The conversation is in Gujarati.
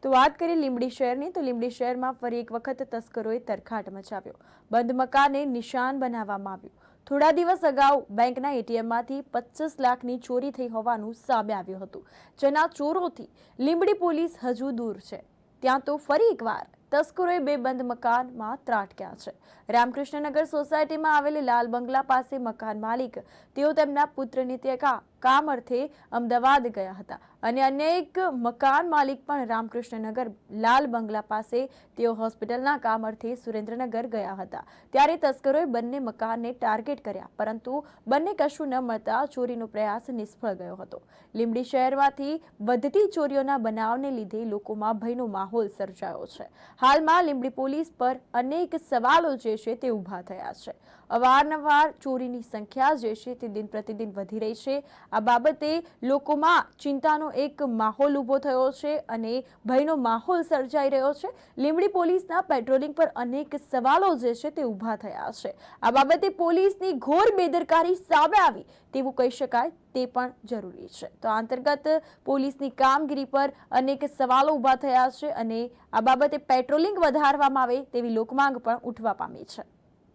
તો વાત કરીએ લીંબડી શહેરની તો લીંબડી શહેરમાં ફરી એક વખત તસ્કરોએ તરખાટ મચાવ્યો. બંધ મકાનને નિશાન બનાવવામાં આવ્યું. થોડા દિવસ અગાઉ બેંકના એટીએમમાંથી 25 લાખની ચોરી થઈ હોવાનું સામે આવ્યું હતું. જેના ચોરોથી લીંબડી પોલીસ હજુ દૂર છે. ત્યાં તો ફરી એકવાર તસ્કરોએ બે બંધ મકાનમાં ત્રાટક્યા છે. રામકૃષ્ણનગર સોસાયટીમાં આવેલી લાલ બંગલા પાસે મકાન માલિક તેઓ તેમના પુત્રની ત્યાં કામ અર્થે અમદાવાદ ગયા હતા અને અન્ય એક મકાન માલિક પણ રામકૃષ્ણનગર લાલ બંગલા પાસે તેઓ હોસ્પિટલના કામ અર્થે સુરેન્દ્રનગર ગયા હતા. ત્યારે તસ્કરોએ બંને મકાનને ટાર્ગેટ કર્યા, પરંતુ બંને કશું ન મળતા ચોરીનો પ્રયાસ નિષ્ફળ ગયો હતો. લીંબડી શહેરમાંથી વધતી ચોરીઓના બનાવને લીધે લોકોમાં ભયનો માહોલ સર્જાયો છે. હાલમાં લીંબડી પોલીસ પર અનેક સવાલો જે છે તે ઊભા થયા છે. અવારનવાર ચોરીની સંખ્યા જે છે તે દિન પ્રતિદિન વધી રહી છે. આ બાબતે લોકોમાં ચિંતાનો એક માહોલ ઊભો થયો છે અને ભયનો માહોલ સર્જાઈ રહ્યો છે. લીંબડી પોલીસના પેટ્રોલિંગ પર અનેક સવાલો જે છે તે ઊભા થયા છે. આ બાબતે પોલીસની ઘોર બેદરકારી સામે આવી તેવું કહી શકાય તે પણ જરૂરી છે. તો આ અંતર્ગત પોલીસની કામગીરી પર અનેક સવાલો ઊભા થયા છે અને આ બાબતે પેટ્રોલિંગ વધારવામાં આવે તેવી લોકમાંગ પણ ઉઠવા પામી છે.